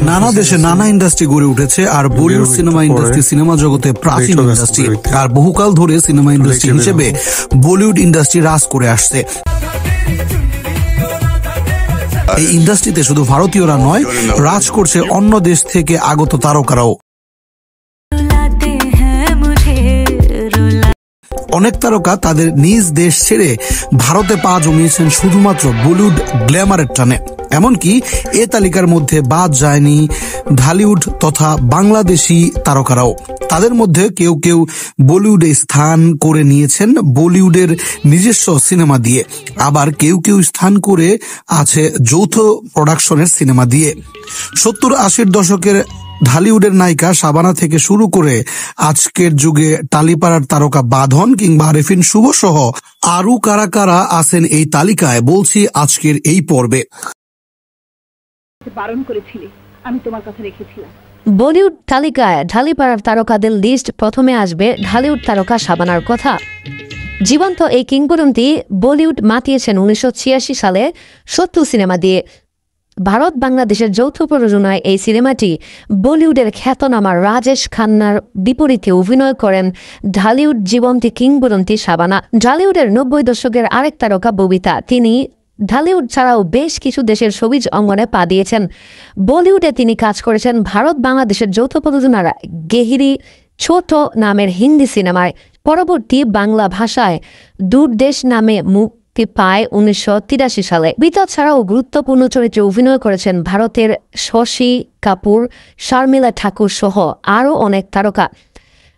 নানা দেশে নানা ইন্ডাস্ট্রি গড়ে উঠেছে, আর বলিউড সিনেমা ইন্ডাস্ট্রি সিনেমা জগতে প্রাচীন ইন্ডাস্ট্রি, আর বহুকাল ধরে সিনেমা ইন্ডাস্ট্রি হিসেবে বলিউড ইন্ডাস্ট্রি রাজ করে আসছে। এই ইন্ডাস্ট্রিতে শুধু ভারতীয়রা নয়, রাজ করছে অন্য দেশ থেকে আগত তারকারাও। অনেক তারকা তাদের নিজ দেশ ছেড়ে ভারতে পা জমিয়েছেন শুধুমাত্র বলিউড গ্ল্যামারের টানে। এমনকি এ তালিকার মধ্যে বাদ যায়নি ঢালিউড তথা বাংলাদেশি তারকারাও। তাদের মধ্যে কেউ কেউ বলিউডে স্থান করে নিয়েছেন বলিউডের নিজস্ব সিনেমা দিয়ে, আবার কেউ কেউ স্থান করে আছে যৌথ প্রোডাকশনের সিনেমা দিয়ে। 70-80 দশকের ঢালিউডের নায়িকা শাবানা থেকে শুরু করে আজকের যুগে টালিপাড়ার তারকা বাঁধন কিংবা আরেফিন শুভ সহ আরো কারা কারা আছেন এই তালিকায়, বলছি আজকের এই পর্বে। বারণ করেছিলি, আমি তোমার কথা রেখেছিলাম। বলিউড তালিকায় ঢালিপাড়ার তারকাদের লিস্ট প্রথমে আসবে ঢালিউড তারকা শাবানার কথা। জীবন্ত এই কিংবদন্তি বলিউড মাতিয়েছেন 1986 সালে 70 সিনেমা দিয়ে। ভারত বাংলাদেশের যৌথ প্রযোজনায় এই সিনেমাটি বলিউডের খ্যাতনামা রাজেশ খান্নার বিপরীতে অভিনয় করেন ঢালিউড জীবন্তী কিংবদন্তি শাবানা। ঢালিউডের 90 দশকের আরেক তারকা ববিতা, তিনি ঢালিউড ছাড়াও বেশ কিছু দেশের সবিজ অঙ্গনে পা দিয়েছেন। বলিউডে তিনি কাজ করেছেন ভারত বাংলাদেশের যৌথ প্রযোজনার গেহিরি ছোট নামের হিন্দি সিনেমায়। পরবর্তী বাংলা ভাষায় দূরদেশ নামে মুক্তি পায় 1983 সালে। বিতা ছাড়াও গুরুত্বপূর্ণ চরিত্রে অভিনয় করেছেন ভারতের শশী কাপুর, শার্মিলা ঠাকুর সহ আরও অনেক তারকা।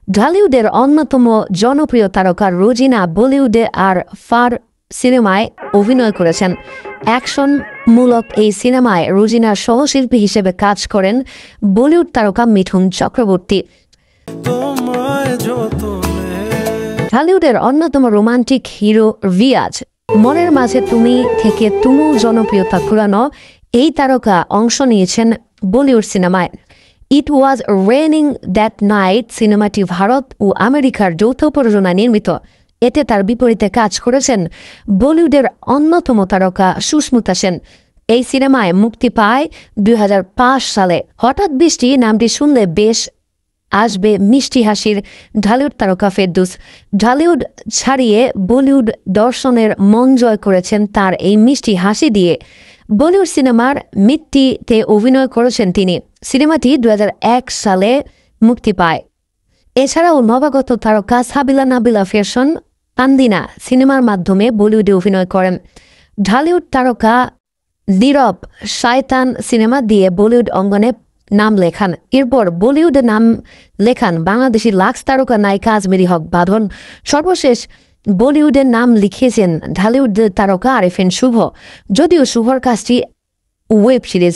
ঢালিউডের অন্যতম জনপ্রিয় তারকা রোজিনা বলিউডে আর ফার সিনেমায় অভিনয় করেছেন। অ্যাকশনমূলক এই সিনেমায় রোজিনার সহশিল্পী হিসেবে কাজ করেন বলিউড তারকা মিঠুন চক্রবর্তী। ঢালিউডের অন্যতম রোমান্টিক হিরো রিয়াজ, মনের মাঝে তুমি থেকে তুমুল জনপ্রিয়তা কুড়ানো এই তারকা অংশ নিয়েছেন বলিউড সিনেমায়। ইট ওয়াজ রেইনিং দ্যাট নাইট সিনেমাটি ভারত ও আমেরিকার যৌথ প্রযোজনায় নির্মিত। এতে তার বিপরীতে কাজ করেছেন বলিউডের অন্যতম তারকা সুস্মিতা সেন। এই সিনেমায় মুক্তি পায় 2005 সালে। হঠাৎ বৃষ্টি নামটি শুনলে বেশ আসবে মিষ্টি হাসির ঢালিউড তারকা ফেরদৌস। ঢালিউড ছাড়িয়ে বলিউড দর্শনের মন জয় করেছেন তার এই মিষ্টি হাসি দিয়ে। বলিউড সিনেমার মিত্তিতে অভিনয় করেছেন তিনি। সিনেমাটি 2001 সালে মুক্তি পায়। এছাড়াও নবাগত তারকা সাবিলা নাবিলা ফ্যাশন তান্দিনা সিনেমার মাধ্যমে বলিউডে অভিনয় করেন। ঢালিউড তারকা নীরব শয়তান সিনেমা দিয়ে বলিউড অঙ্গনে নাম লেখান। এরপর বলিউডে নাম লেখান বাংলাদেশি লাক্স তারকা নায়িকা আজমেরি হক বাঁধন। সর্বশেষ বলিউডের নাম লিখিয়েছেন ঢালিউড তারকা আরেফিন শুভ, যদিও শুভর কাজটি ওয়েব সিরিজ।